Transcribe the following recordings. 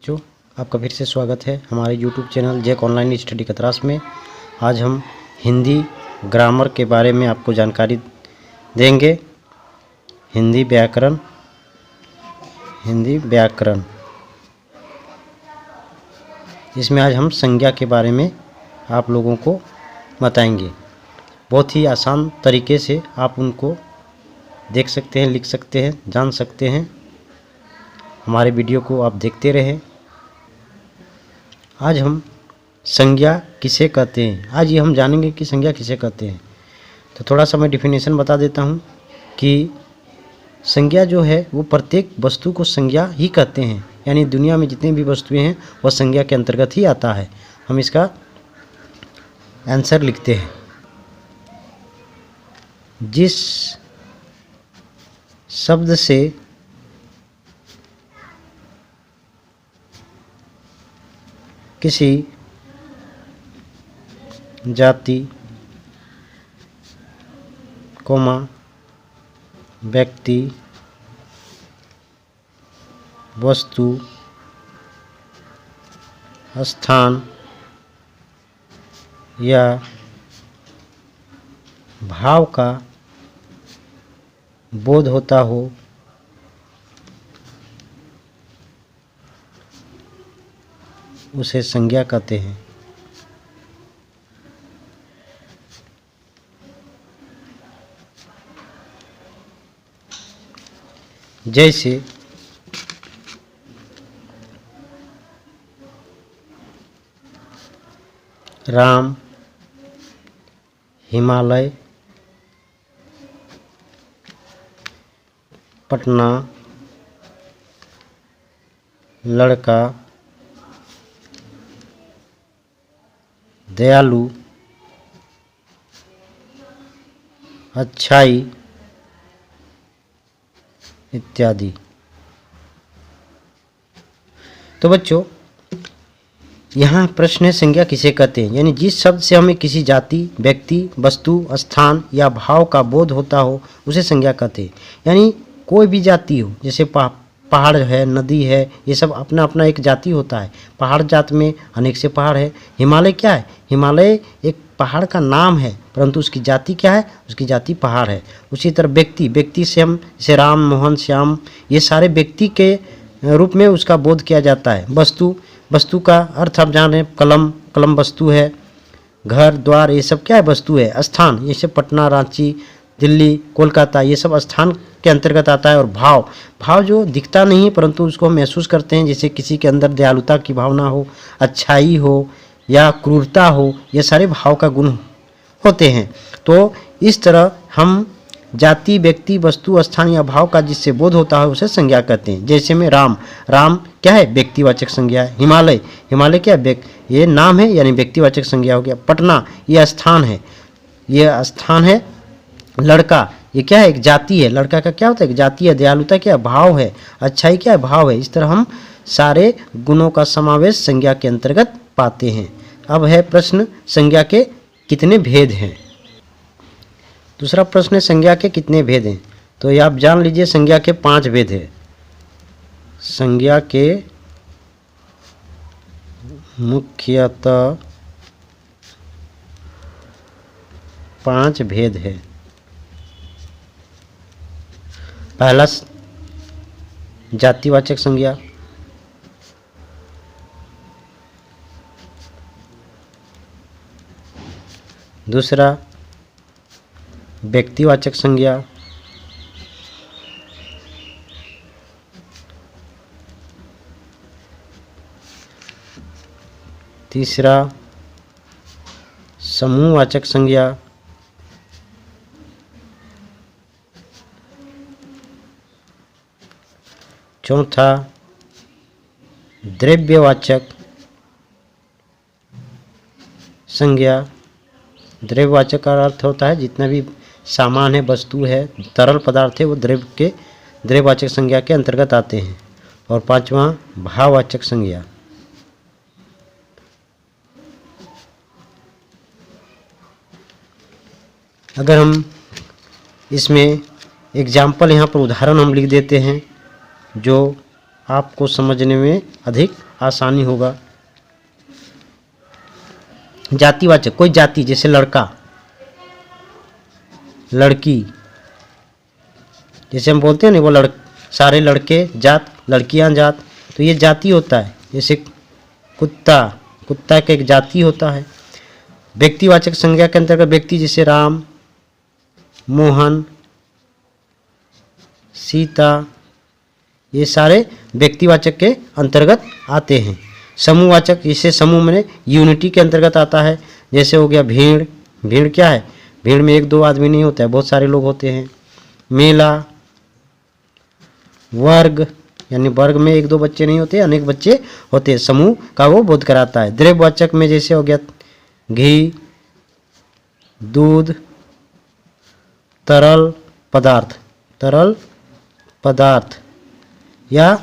बच्चों, आपका फिर से स्वागत है हमारे YouTube channel Jack online study Katras में। आज हम हिंदी ग्रामर के बारे में आपको जानकारी देंगे। हिंदी व्याकरण इसमें आज हम संज्ञा के बारे में आप लोगों को बताएंगे। बहुत ही आसान तरीके से आप उनको देख सकते हैं, लिख सकते हैं, जान सकते हैं। हमारे वीडियो को आप देखते रहें। आज हम संज्ञा किसे कहते हैं, आज ये हम जानेंगे कि संज्ञा किसे कहते हैं। तो थोड़ा सा मैं डिफिनेशन बता देता हूँ कि संज्ञा जो है वो प्रत्येक वस्तु को संज्ञा ही कहते हैं, यानी दुनिया में जितनी भी वस्तुएं हैं वह संज्ञा के अंतर्गत ही आता है। हम इसका आंसर लिखते हैं। जिस शब्द से किसी जाति, व्यक्ति, वस्तु, स्थान या भाव का बोध होता हो, उसे संज्ञा कहते हैं। जैसे राम, हिमालय, पटना, लड़का, दयालु, अच्छाई इत्यादि। तो बच्चों, यहाँ प्रश्न है संज्ञा किसे कहते हैं, यानी जिस शब्द से हमें किसी जाति, व्यक्ति, वस्तु, स्थान या भाव का बोध होता हो उसे संज्ञा कहते हैं। यानी कोई भी जाति हो, जैसे पहाड़ है, नदी है, ये सब अपना अपना एक जाति होता है। पहाड़ जात में अनेक से पहाड़ है। हिमालय क्या है? हिमालय एक पहाड़ का नाम है, परंतु उसकी जाति क्या है? उसकी जाति पहाड़ है। उसी तरह व्यक्ति से हम जैसे राम, मोहन, श्याम, ये सारे व्यक्ति के रूप में उसका बोध किया जाता है। वस्तु का अर्थ आप जान रहे हैं, कलम वस्तु है। घर द्वार ये सब क्या है? वस्तु है। स्थान जैसे पटना, रांची, दिल्ली, कोलकाता, ये सब स्थान के अंतर्गत आता है। और भाव जो दिखता नहीं है परंतु उसको हम महसूस करते हैं, जैसे किसी के अंदर दयालुता की भावना हो, अच्छाई हो या क्रूरता हो, ये सारे भाव का गुण होते हैं। तो इस तरह हम जाति, व्यक्ति, वस्तु, स्थान या भाव का जिससे बोध होता है उसे संज्ञा कहते हैं। जैसे में राम क्या है? व्यक्तिवाचक संज्ञा है। हिमालय क्या है? ये नाम है, यानी व्यक्तिवाचक संज्ञा हो गया। पटना ये स्थान है। लड़का ये क्या है? एक जाति है। लड़का का क्या होता है? एक जाति है। दयालुता क्या है? भाव है। अच्छाई क्या है? भाव है। इस तरह हम सारे गुणों का समावेश संज्ञा के अंतर्गत पाते हैं। अब है प्रश्न, संज्ञा के कितने भेद हैं? दूसरा प्रश्न है संज्ञा के कितने भेद हैं? तो ये आप जान लीजिए, संज्ञा के 5 भेद है। संज्ञा के मुख्यतः 5 भेद है। पहला जातिवाचक संज्ञा, दूसरा व्यक्तिवाचक संज्ञा, तीसरा समूहवाचक संज्ञा, चौथा द्रव्यवाचक संज्ञा। द्रव्यवाचक का अर्थ होता है जितना भी सामान है, वस्तु है, तरल पदार्थ है, वो द्रव्यवाचक संज्ञा के अंतर्गत आते हैं। और पांचवा भाववाचक संज्ञा। अगर हम इसमें एग्जाम्पल यहाँ पर उदाहरण हम लिख देते हैं जो आपको समझने में अधिक आसानी होगा। जातिवाचक, कोई जाति जैसे लड़का, लड़की, जैसे हम बोलते हैं ना वो सारे लड़के जात, लड़कियां जात, तो ये जाति होता है। जैसे कुत्ता, कुत्ता का एक जाति होता है। व्यक्तिवाचक संज्ञा के अंतर्गत व्यक्ति जैसे राम, मोहन, सीता, ये सारे व्यक्तिवाचक के अंतर्गत आते हैं। समूहवाचक, जैसे समूह में यूनिटी के अंतर्गत आता है। जैसे हो गया भीड़, भीड़ क्या है, भीड़ में एक दो आदमी नहीं होता है, बहुत सारे लोग होते हैं। मेला, वर्ग, यानी वर्ग में एक दो बच्चे नहीं होते, अनेक बच्चे होते हैं, समूह का वो बोध कराता है। द्रव्यवाचक में जैसे हो गया घी, दूध, तरल पदार्थ, तरल पदार्थ या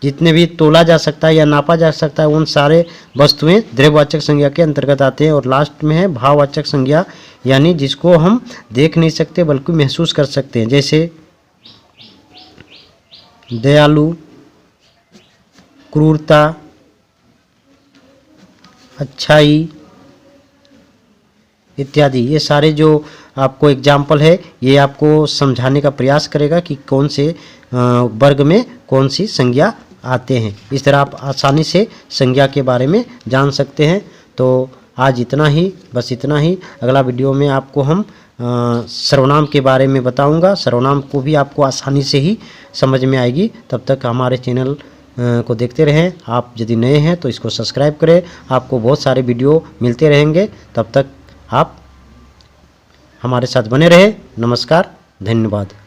जितने भी तोला जा सकता है या नापा जा सकता है उन सारे वस्तुएं द्रव्यवाचक संज्ञा के अंतर्गत आते हैं। और लास्ट में है भाववाचक संज्ञा, यानी जिसको हम देख नहीं सकते बल्कि महसूस कर सकते हैं। जैसे दयालु, क्रूरता, अच्छाई इत्यादि। ये सारे जो आपको एग्जाम्पल है ये आपको समझाने का प्रयास करेगा कि कौन से वर्ग में कौन सी संज्ञा आते हैं। इस तरह आप आसानी से संज्ञा के बारे में जान सकते हैं। तो आज इतना ही, बस इतना ही। अगला वीडियो में आपको हम सर्वनाम के बारे में बताऊंगा। सर्वनाम को भी आपको आसानी से ही समझ में आएगी। तब तक हमारे चैनल को देखते रहें। आप यदि नए हैं तो इसको सब्सक्राइब करें, आपको बहुत सारे वीडियो मिलते रहेंगे। तब तक आप हमारे साथ बने रहे। नमस्कार, धन्यवाद।